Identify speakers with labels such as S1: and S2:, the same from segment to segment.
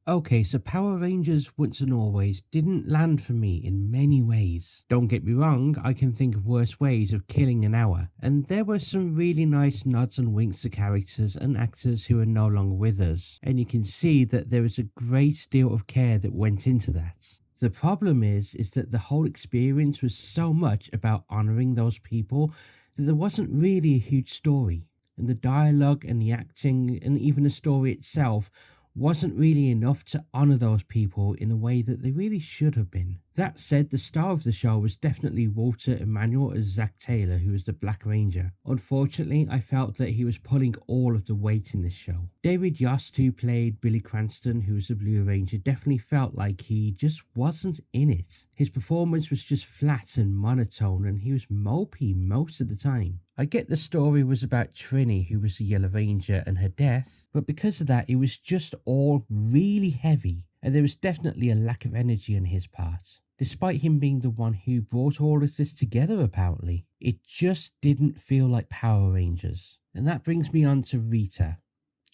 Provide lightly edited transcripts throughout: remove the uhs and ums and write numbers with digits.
S1: Okay, so Power Rangers Once and Always didn't land for me in many ways. Don't get me wrong, I can think of worse ways of killing an hour, and there were some really nice nods and winks to characters and actors who are no longer with us, and you can see that there was a great deal of care that went into that. The problem is that the whole experience was so much about honouring those people that there wasn't really a huge story, and the dialogue and the acting and even the story itself wasn't really enough to honour those people in a way that they really should have been. That said, the star of the show was definitely Walter Emmanuel as Zack Taylor, who was the Black Ranger. Unfortunately, I felt that he was pulling all of the weight in this show. David Yost, who played Billy Cranston, who was the Blue Ranger, definitely felt like he just wasn't in it. His performance was just flat and monotone, and he was mopey most of the time. I get the story was about Trini, who was the Yellow Ranger, and her death, but because of that, it was just all really heavy, and there was definitely a lack of energy on his part. Despite him being the one who brought all of this together, apparently, it just didn't feel like Power Rangers. And that brings me on to Rita,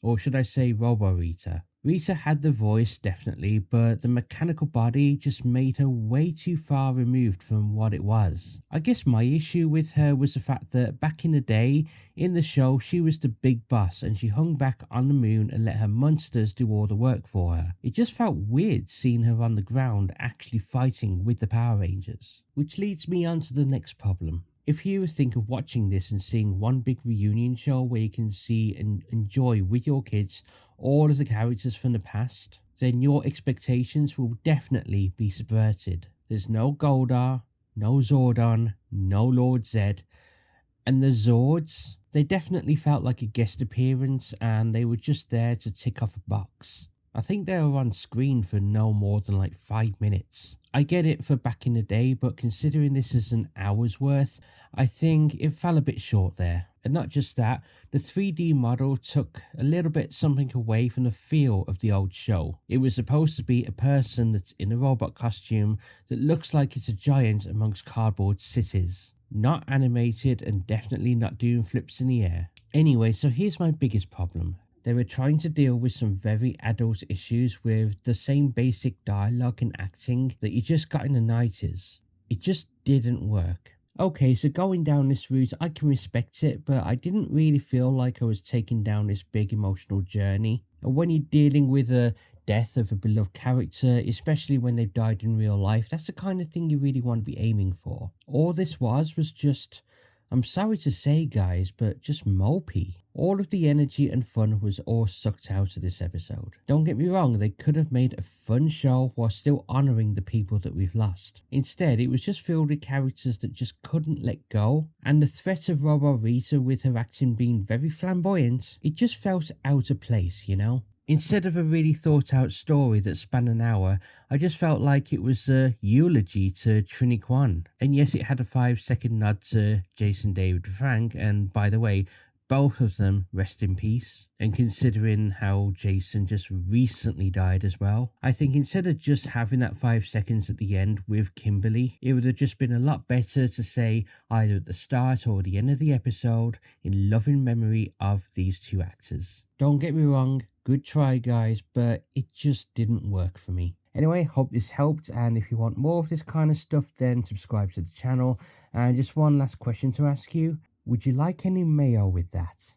S1: or should I say Robo Rita. Rita had the voice, definitely, but the mechanical body just made her way too far removed from what it was. I guess my issue with her was the fact that back in the day, in the show, she was the big boss and she hung back on the moon and let her monsters do all the work for her. It just felt weird seeing her on the ground actually fighting with the Power Rangers. Which leads me on to the next problem. If you think of watching this and seeing one big reunion show where you can see and enjoy with your kids all of the characters from the past, then your expectations will definitely be subverted. There's no Goldar, no Zordon, no Lord Zed, and the Zords, they definitely felt like a guest appearance and they were just there to tick off a box. I think they were on screen for no more than like 5 minutes. I get it for back in the day, but considering this is an hour's worth, I think it fell a bit short there. And not just that, the 3D model took a little bit something away from the feel of the old show. It was supposed to be a person that's in a robot costume that looks like it's a giant amongst cardboard cities. Not animated and definitely not doing flips in the air. Anyway, so here's my biggest problem. They were trying to deal with some very adult issues with the same basic dialogue and acting that you just got in the 90s. It just didn't work. Okay, so going down this route, I can respect it, but I didn't really feel like I was taking down this big emotional journey. And when you're dealing with a death of a beloved character, especially when they died in real life, that's the kind of thing you really want to be aiming for. All this was just, I'm sorry to say guys, but just mopey. All of the energy and fun was all sucked out of this episode. Don't get me wrong, they could have made a fun show while still honouring the people that we've lost. Instead, it was just filled with characters that just couldn't let go, and the threat of Robo Rita with her acting being very flamboyant, it just felt out of place, you know? Instead of a really thought out story that spanned an hour, I just felt like it was a eulogy to Trini Kwan. And yes, it had a 5-second nod to Jason David Frank, and by the way, both of them rest in peace. And considering how Jason just recently died as well, I think instead of just having that 5 seconds at the end with Kimberly, it would have just been a lot better to say either at the start or the end of the episode in loving memory of these two actors. Don't get me wrong, good try guys, but it just didn't work for me. Anyway, hope this helped, and if you want more of this kind of stuff, then subscribe to the channel. And just one last question to ask you. Would you like any mayo with that?